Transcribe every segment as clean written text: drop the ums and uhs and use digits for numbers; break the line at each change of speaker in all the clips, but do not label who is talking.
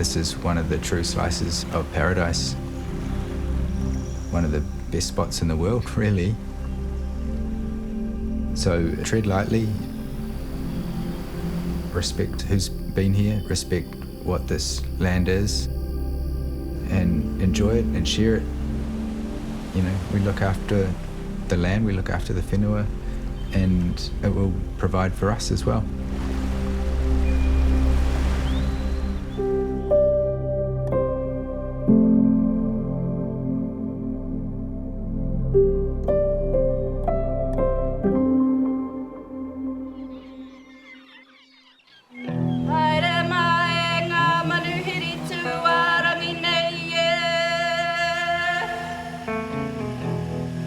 this is one of the true slices of paradise. One of the best spots in the world, really. So tread lightly, respect who's been here, respect what this land is, and enjoy it and share it. You know, we look after the land, we look after the whenua, and it will provide for us as well.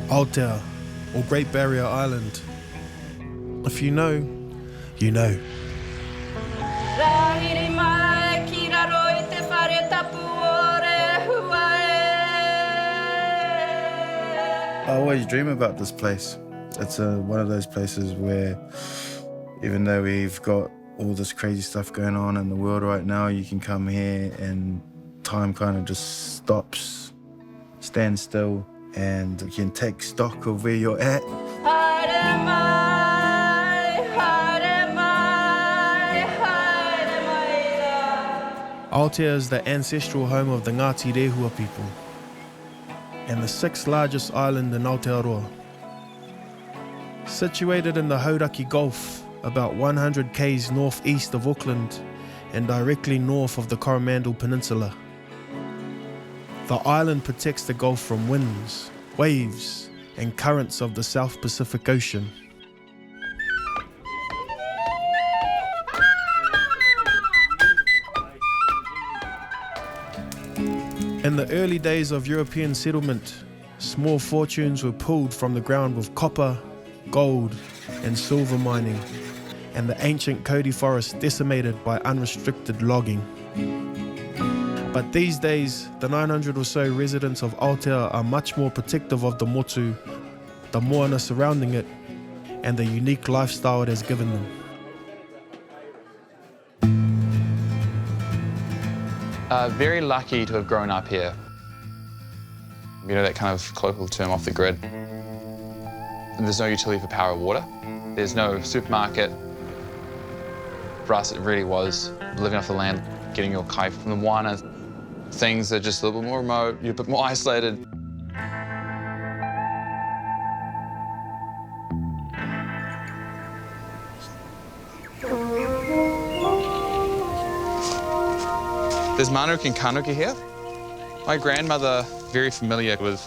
Aotea, or Great Barrier Island. If you know, you know.
I always dream about this place. It's one of those places where, even though we've got all this crazy stuff going on in the world right now, you can come here and time kind of just stops, stands still, and you can take stock of where you're at.
Aotea is the ancestral home of the Ngāti Rehua people and the 6th largest island in Aotearoa. Situated in the Hauraki Gulf, about 100 km northeast of Auckland and directly north of the Coromandel Peninsula. The island protects the Gulf from winds, waves, and currents of the South Pacific Ocean. In the early days of European settlement, small fortunes were pulled from the ground with copper, gold, and silver mining, and the ancient Kauri forest decimated by unrestricted logging. But these days, the 900 or so residents of Aotea are much more protective of the motu, the moana surrounding it, and the unique lifestyle it has given them.
Very lucky to have grown up here. You know, that kind of colloquial term, off the grid. There's no utility for power or water. There's no supermarket. For us, it really was living off the land, getting your kai from the moana. Things are just a little bit more remote, you're a bit more isolated. There's manuki and kanuki here. My grandmother, very familiar with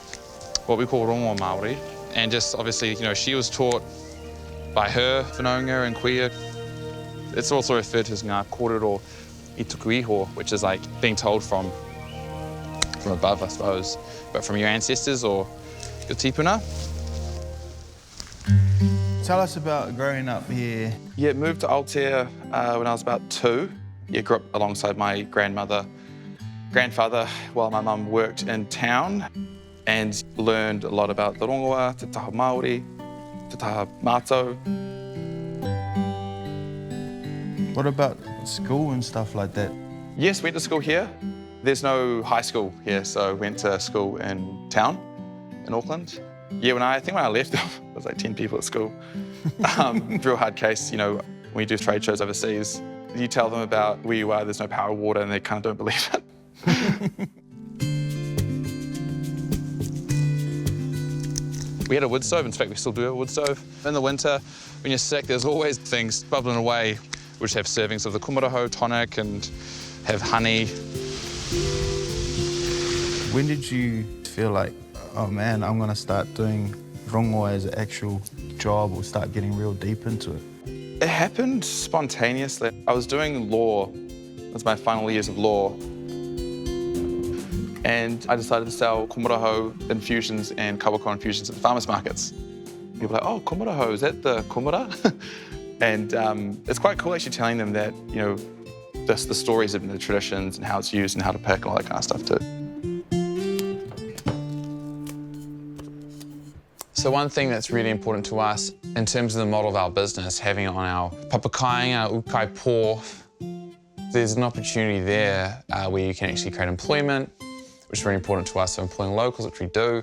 what we call rongoa Māori, and just obviously, you know, she was taught by her whanaunga and kuia. It's also referred to as ngā kōrero i tuku iho, which is like being told from above, I suppose, but from your ancestors or your tipuna.
Tell us about growing up here.
Yeah, moved to Aotea when I was about 2. Yeah, grew up alongside my grandfather, while my mum worked in town, and learned a lot about the rongoa, te taha Māori, te taha mātou.
What about school and stuff like that?
Yes, went to school here. There's no high school here, so went to school in town, in Auckland. Yeah, when I left, there was like 10 people at school. Real hard case, you know, when you do trade shows overseas, you tell them about where you are, there's no power or water, and they kind of don't believe it. We had a wood stove. In fact, we still do have a wood stove. In the winter, when you're sick, there's always things bubbling away, which have servings of the kumaraho tonic and have honey.
When did you feel like, oh man, I'm gonna start doing rongoa as an actual job or start getting real deep into it?
It happened spontaneously. I was doing law. It was my final years of law. And I decided to sell kumaraho infusions and kawako infusions at the farmers markets. People are like, oh, kumaraho, is that the kumara? And it's quite cool actually telling them that, you know, the stories of the traditions and how it's used and how to pick and all that kind of stuff too. So one thing that's really important to us in terms of the model of our business, having it on our papakainga, ukai pō, There's an opportunity there where you can actually create employment, which is really important to us, so employing locals, which we do,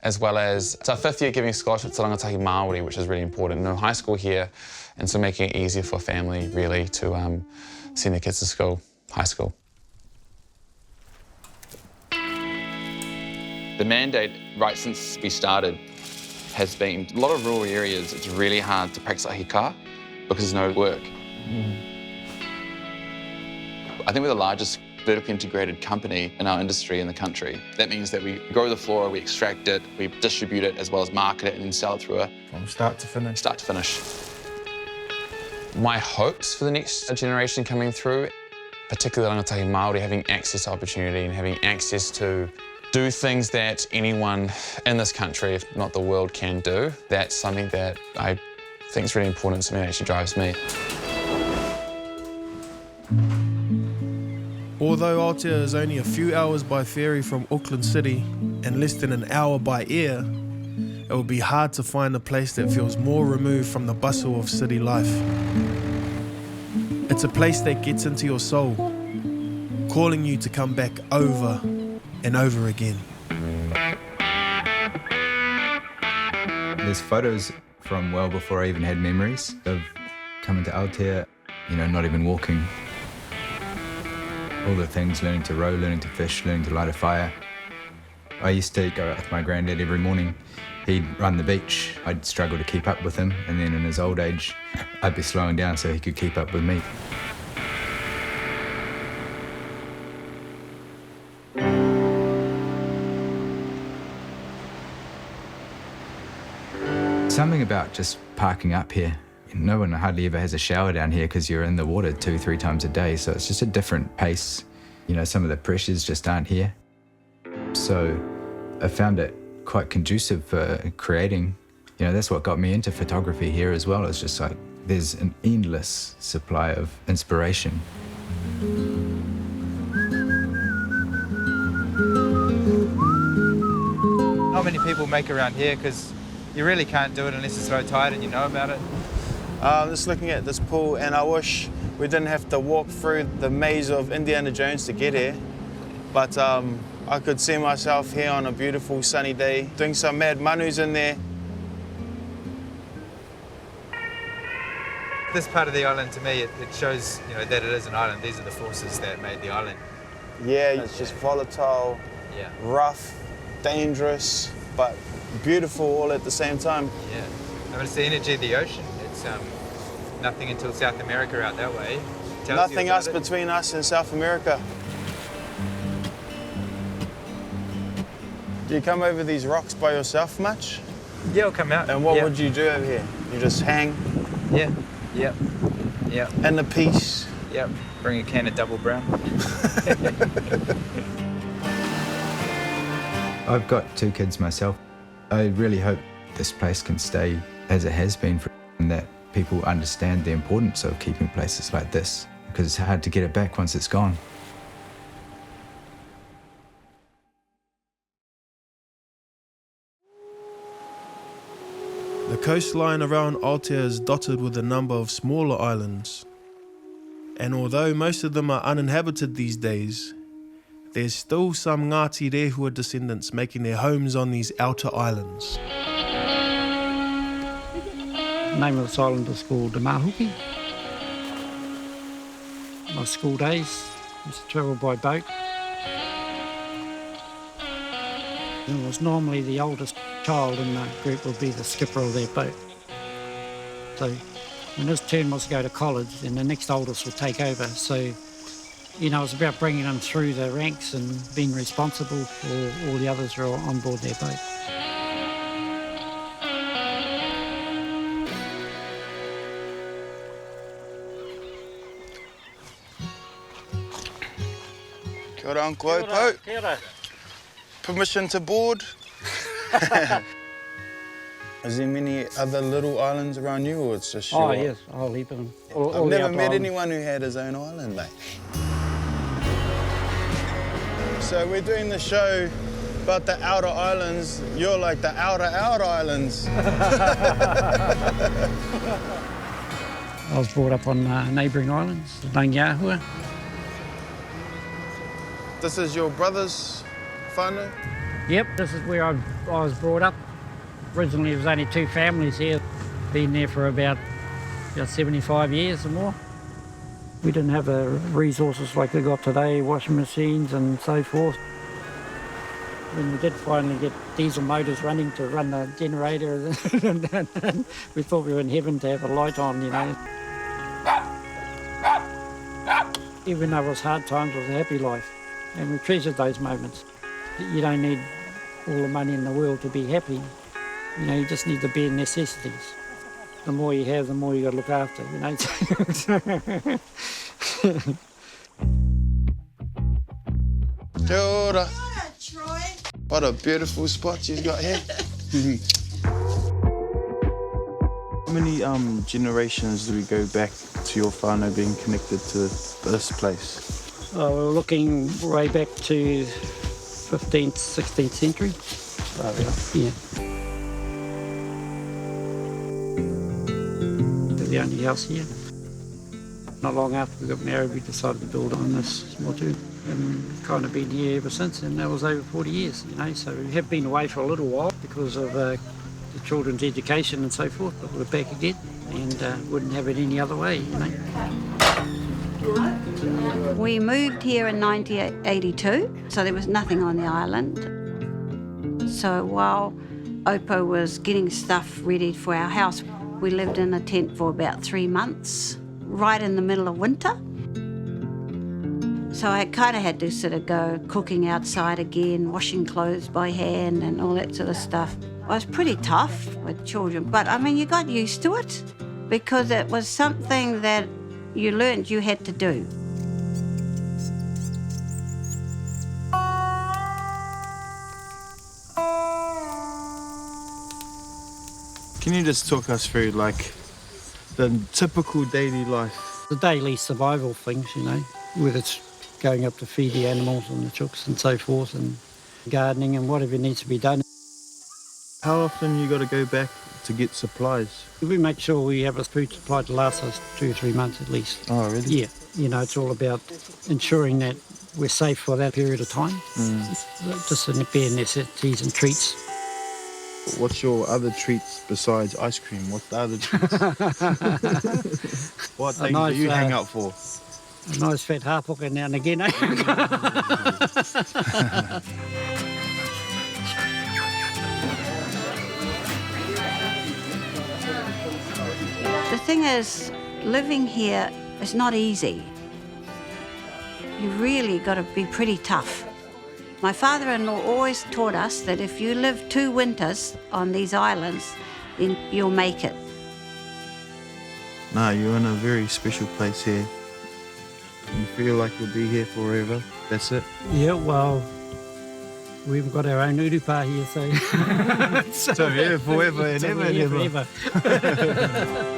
as well as it's our 5th year giving scholarship to Rangatahi Māori, which is really important. No high school here, and so making it easier for a family, really, to send their kids to school, high school. The mandate, right since we started, has been a lot of rural areas. It's really hard to practice ahika because there's no work. I think we're the largest vertically integrated company in our industry in the country. That means that we grow the flora, we extract it, we distribute it, as well as market it and then sell it through
From start to finish.
Start to finish. My hopes for the next generation coming through, particularly Rangatahi Māori, having access to opportunity and having access to do things that anyone in this country, if not the world, can do. That's something that I think is really important, something that actually drives me.
Although Aotea is only a few hours by ferry from Auckland City and less than an hour by air, it would be hard to find a place that feels more removed from the bustle of city life. It's a place that gets into your soul, calling you to come back over and over again.
There's photos from well before I even had memories of coming to Aotea, not even walking. All the things, learning to row, learning to fish, learning to light a fire. I used to go out with my granddad every morning. He'd run the beach. I'd struggle to keep up with him, and then in his old age, I'd be slowing down so he could keep up with me. Something about just parking up here. No one hardly ever has a shower down here because you're in the water 2-3 times a day, so it's just a different pace. Some of the pressures just aren't here. So I found it quite conducive for creating. That's what got me into photography here as well. It's just like there's an endless supply of inspiration.
Not many people make around here because you really can't do it unless it's low tide and you know about it.
I'm just looking at this pool and I wish we didn't have to walk through the maze of Indiana Jones to get here. But I could see myself here on a beautiful sunny day doing some mad manus in there.
This part of the island, to me, it shows that it is an island. These are the forces that made the island.
Yeah, it's just volatile, rough, dangerous, but beautiful all at the same time.
Yeah, it's the energy of the ocean. It's nothing until South America out that way.
Nothing else between us and South America. Do you come over these rocks by yourself much?
Yeah, I'll come out.
And what would you do over here? You just hang?
Yeah.
And the peace?
Yep, bring a can of double brown.
I've got 2 kids myself. I really hope this place can stay as it has been and that people understand the importance of keeping places like this because it's hard to get it back once it's gone.
The coastline around Aotea is dotted with a number of smaller islands. And although most of them are uninhabited these days, there's still some Ngāti Rehua descendants making their homes on these outer islands.
The name of this island is called Mahuki. My school days used to travel by boat. It was normally the oldest child in the group would be the skipper of their boat. So when his turn was to go to college, then the next oldest would take over. So, it was about bringing them through the ranks and being responsible for all the others who are on board their boat.
Kia ora, Uncle Opo.
Kia ora.
Permission to board? Is there many other little islands around you, or it's just
Oh, yes, a whole heap of them.
I've never met anyone who had his own island, mate. So we're doing the show about the outer islands. You're like the outer islands.
I was brought up on neighbouring islands, Aotearoa.
This is your brother's whānau?
Yep, this is where I was brought up. Originally, there was only 2 families here. Been there for about 75 years or more. We didn't have the resources like we got today, washing machines and so forth. When we did finally get diesel motors running to run the generator, we thought we were in heaven to have a light on, you know. Even though it was hard times, it was a happy life. And we treasured those moments. You don't need all the money in the world to be happy. You know, you just need the bare necessities. The more you have, the more you got to look after, you know.
Kia ora. What a beautiful spot you've got here. How many generations do we go back to your whānau being connected to this place?
Oh, we're looking way back to 15th, 16th century. Yeah. We're the only house here. Not long after we got married, we decided to build on this small tube. And we've kind of been here ever since, and that was over 40 years, you know. So we have been away for a little while because of the children's education and so forth, but we're back again and wouldn't have it any other way, you know.
We moved here in 1982, so there was nothing on the island. So while Opo was getting stuff ready for our house, we lived in a tent for about 3 months, right in the middle of winter. So I kind of had to sort of go cooking outside again, washing clothes by hand and all that sort of stuff. It was pretty tough with children, but I mean, you got used to it because it was something that you learned you had to do.
Can you just talk us through, like, the typical daily life?
The daily survival things, you know, whether it's going up to feed the animals and the chooks and so forth, and gardening and whatever needs to be done.
How often you got to go back to get supplies?
We make sure we have a food supply to last us 2 or 3 months at least.
Oh, really?
Yeah, you know, it's all about ensuring that we're safe for that period of time. Just in the bare necessities and treats.
What's your other treats besides ice cream? What's the other treats? What things
nice,
do you hang up for?
A nice fat hāpoka now and again, eh?
The thing is, living here is not easy. You really got to be pretty tough. My father-in-law always taught us that if you live 2 winters on these islands, then you'll make it.
No, you're in a very special place here. You feel like you'll be here forever. That's it.
Yeah, well, we've got our own urupa here, so...
So yeah, forever and
so
ever
we're
and
here
ever.
forever.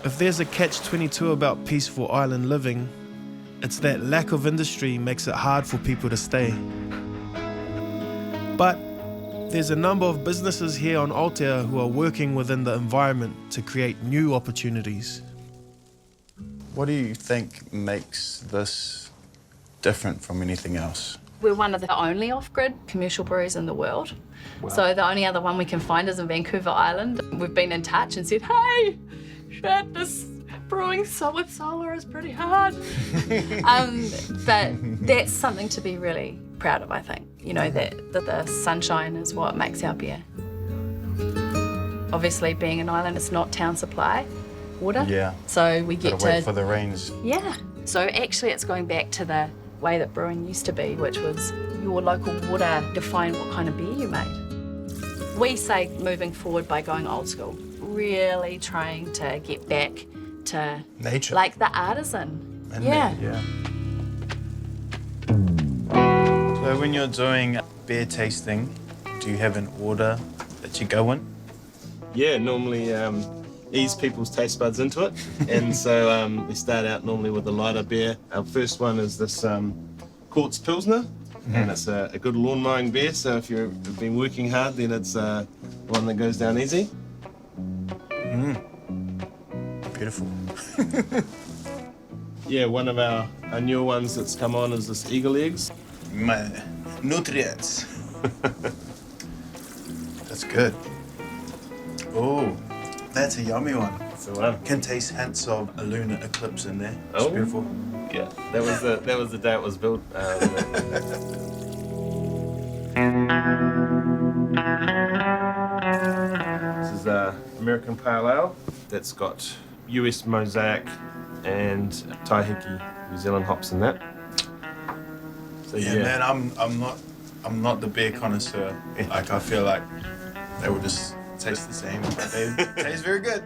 If there's a catch-22 about peaceful island living, it's that lack of industry makes it hard for people to stay. But there's a number of businesses here on Aotea who are working within the environment to create new opportunities.
What do you think makes this different from anything else?
We're one of the only off-grid commercial breweries in the world. Wow. So the only other one we can find is in Vancouver Island. We've been in touch and said, hey, shit, this brewing with solar is pretty hard. But that's something to be really proud of, I think. You know, that the sunshine is what makes our beer. Obviously, being an island, it's not town supply water.
Yeah.
So we get
to wait for the rains.
Yeah. So actually, it's going back to the way that brewing used to be, which was your local water defined what kind of beer you made. We say moving forward by going old school, really trying to get back to
nature,
like the artisan.
Yeah. So when you're doing beer tasting, do you have an order that you go in?
Yeah, normally ease people's taste buds into it. And so we start out normally with a lighter beer. Our first one is this Quartz Pilsner, and it's a good lawn mowing beer. So if you've been working hard, then it's one that goes down easy.
beautiful.
Yeah, one of our newer ones that's come on is this eagle eggs.
My nutrients. That's good. Oh, that's a yummy one.
That's the one.
Can taste hints of a lunar eclipse in there. It's
Oh.
beautiful.
Yeah, that was the day it was built. This is American Pale Ale that's got US Mosaic and Taihiki New Zealand hops in that. So
Yeah, man, I'm not the beer connoisseur. Like I feel like they will just taste the same, but they taste very good.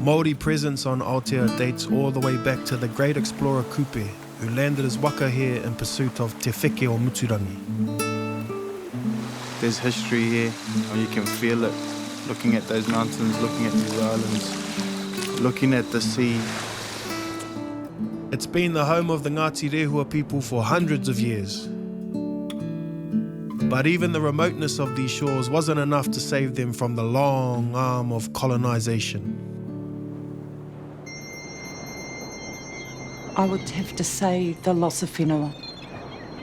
Māori presence on Aotea dates all the way back to the great explorer Kupe, who landed his waka here in pursuit of te wheke o Muturangi.
There's history here, you can feel it. Looking at those mountains, looking at these islands, looking at the sea.
It's been the home of the Ngāti Rehua people for hundreds of years. But even the remoteness of these shores wasn't enough to save them from the long arm of colonisation.
I would have to say the loss of whenua.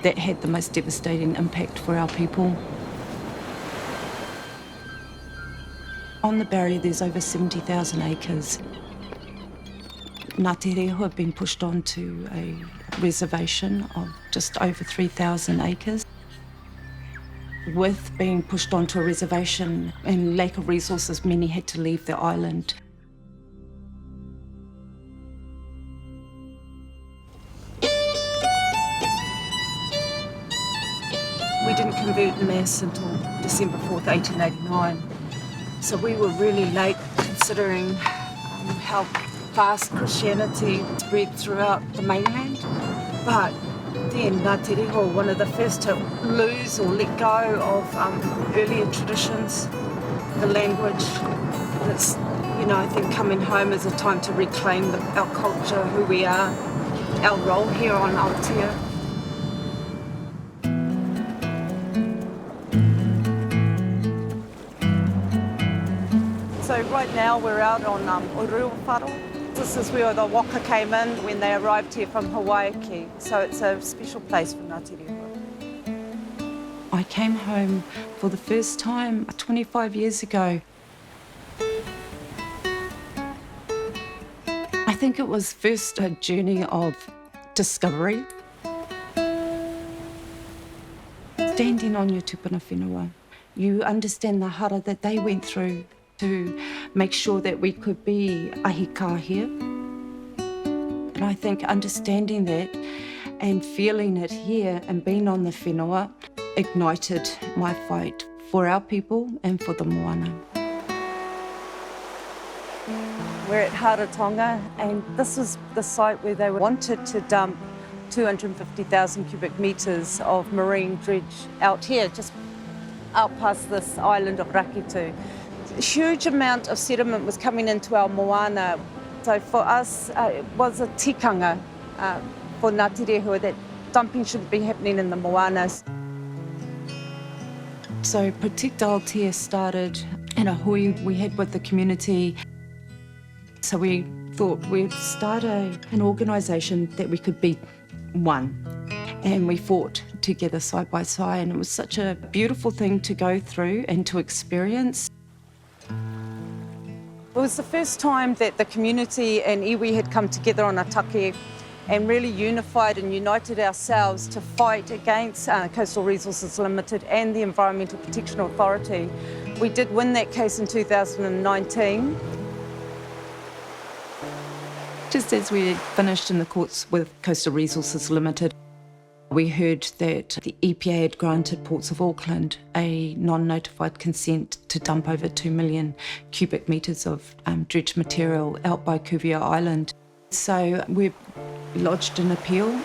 That had the most devastating impact for our people. On the barrier, there's over 70,000 acres. Ngāti Rehua have been pushed onto a reservation of just over 3,000 acres. With being pushed onto a reservation and lack of resources, many had to leave the island. We didn't convert en masse until December 4th, 1889. So we were really late considering how fast Christianity spread throughout the mainland. But then Ngāti Rehua, one of the first to lose or let go of earlier traditions, the language. And it's, I think coming home is a time to reclaim our culture, who we are, our role here on Aotea. So right now we're out on Uruwawharo. This is where the waka came in when they arrived here from Hawaii. So it's a special place for Ngāti Rehua. I came home for the first time 25 years ago. I think it was first a journey of discovery. Standing on your tupuna whenua, you understand the hara that they went through to make sure that we could be ahika here. And I think understanding that and feeling it here and being on the whenua ignited my fight for our people and for the moana. We're at Haratonga, and this is the site where they wanted to dump 250,000 cubic metres of marine dredge out here, just out past this island of Rakitu. A huge amount of sediment was coming into our moana. So for us, it was a tikanga for Ngāti Rehua that dumping shouldn't be happening in the moanas. So Protect Aotea started in a hui we had with the community. So we thought we'd start an organisation that we could be one. And we fought together side by side, and it was such a beautiful thing to go through and to experience. It was the first time that the community and iwi had come together on a take and really unified and united ourselves to fight against Coastal Resources Limited and the Environmental Protection Authority. We did win that case in 2019. Just as we had finished in the courts with Coastal Resources Limited, we heard that the EPA had granted Ports of Auckland a non-notified consent to dump over 2 million cubic metres of dredged material out by Kuvia Island. So we lodged an appeal.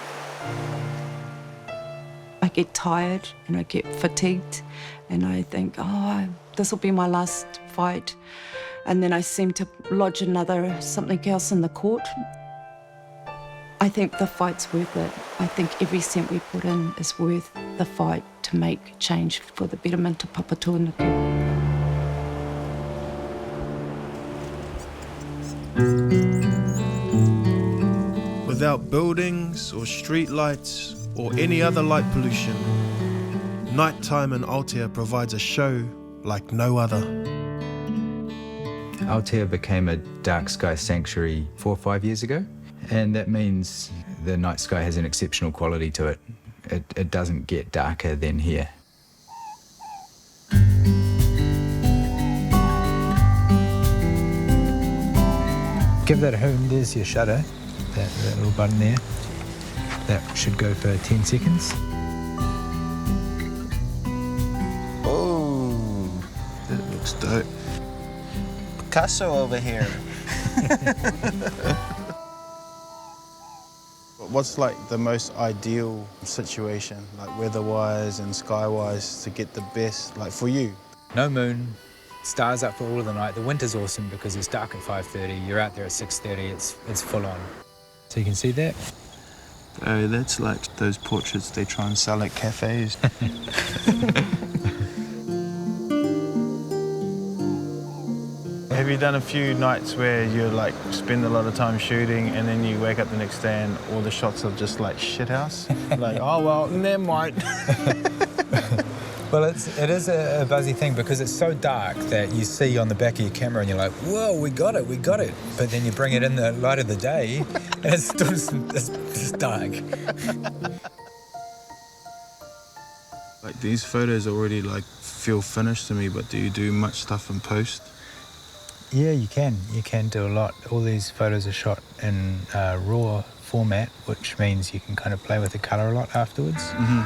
I get tired and I get fatigued and I think, this will be my last fight. And then I seem to lodge something else in the court. I think the fight's worth it. I think every cent we put in is worth the fight to make change for the betterment of Papatūānuku.
Without buildings or street lights or any other light pollution, nighttime in Aotea provides a show like no other.
Aotea became a dark sky sanctuary 4 or 5 years ago, and that means the night sky has an exceptional quality to it. It doesn't get darker than here. Give that a home. There's your shutter, that little button there. That should go for 10 seconds.
Oh, that looks dope. Picasso over here. What's like the most ideal situation, like weather-wise and sky-wise, to get the best, like for you?
No moon, stars up for all of the night. The winter's awesome because it's dark at 5:30. You're out there at 6:30. It's full on. So you can see that.
Oh, that's like those portraits they try and sell at cafes. Have you done a few nights where you like spend a lot of time shooting and then you wake up the next day and all the shots are just like shithouse? Like, oh well, never mind.
Well, it is a buzzy thing because it's so dark that you see on the back of your camera and you're like, whoa, we got it. But then you bring it in the light of the day and it's still it's dark.
Like these photos already like feel finished to me, but do you do much stuff in post?
Yeah, you can. You can do a lot. All these photos are shot in raw format, which means you can kind of play with the colour a lot afterwards.
Mm-hmm.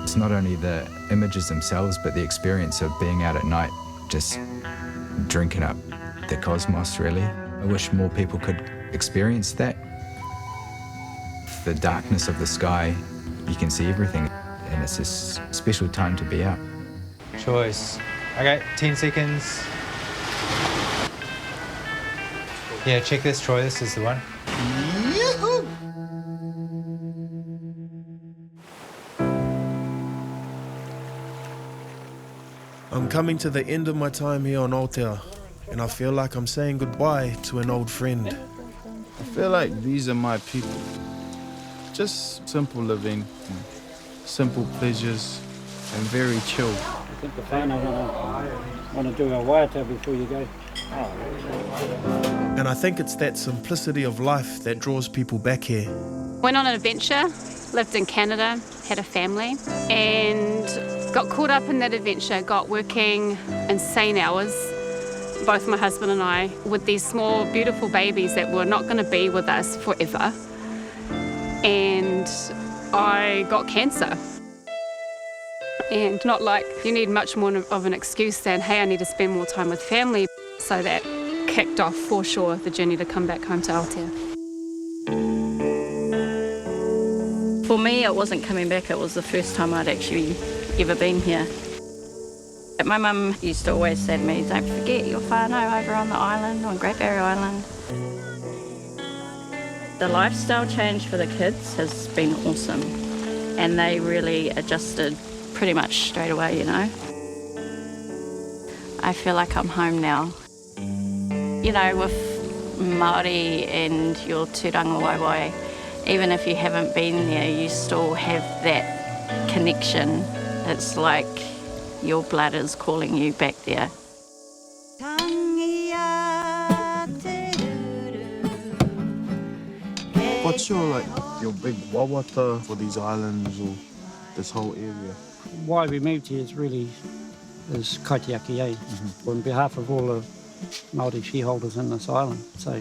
It's not only the images themselves, but the experience of being out at night, just drinking up the cosmos, really. I wish more people could experience that. The darkness of the sky, you can see everything, and it's a special time to be out.
Choice. Okay, 10 seconds. Yeah, check this, Troy. This is the one.
Yoo-hoo!
I'm coming to the end of my time here on Aotea, and I feel like I'm saying goodbye to an old friend.
I feel like these are my people. Just simple living, simple pleasures, and very chill.
I think the whānau want to do a waiata before you go.
And I think it's that simplicity of life that draws people back here.
Went on an adventure, lived in Canada, had a family, and got caught up in that adventure, got working insane hours, both my husband and I, with these small, beautiful babies that were not going to be with us forever. And I got cancer. And not like you need much more of an excuse than, hey, I need to spend more time with family. So that kicked off for sure the journey to come back home to Aotea.
For me, it wasn't coming back. It was the first time I'd actually ever been here. My mum used to always say to me, don't forget your whānau over on the island, on Great Barrier Island. The lifestyle change for the kids has been awesome. And they really adjusted pretty much straight away, you know. I feel like I'm home now. You know, with Māori and your tūranga waiwai, even if you haven't been there, you still have that connection. It's like your blood is calling you back there.
What's your big wawata for these islands or this whole area?
Why we moved here is kaitiaki, on behalf of all the Māori shareholders in this island. So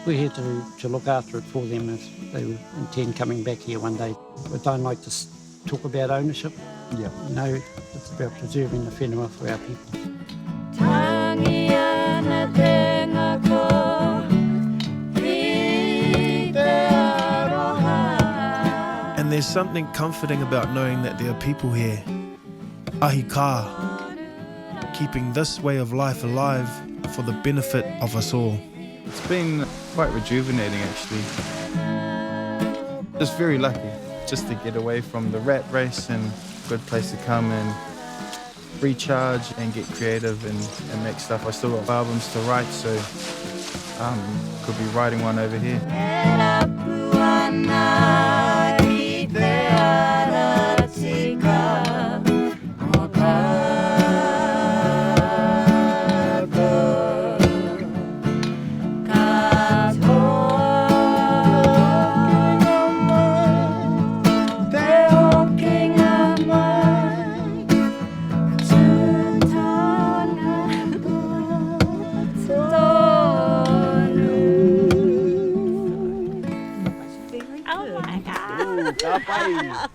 we're here to look after it for them if they intend coming back here one day. We don't like to talk about ownership.
Yeah.
You know, it's about preserving the whenua for our people.
And there's something comforting about knowing that there are people here, ahi ka, keeping this way of life alive for the benefit of us all.
It's been quite rejuvenating, actually. Just very lucky just to get away from the rat race, and good place to come and recharge and get creative and make stuff. I still got albums to write, so could be writing one over here.
Oh my God.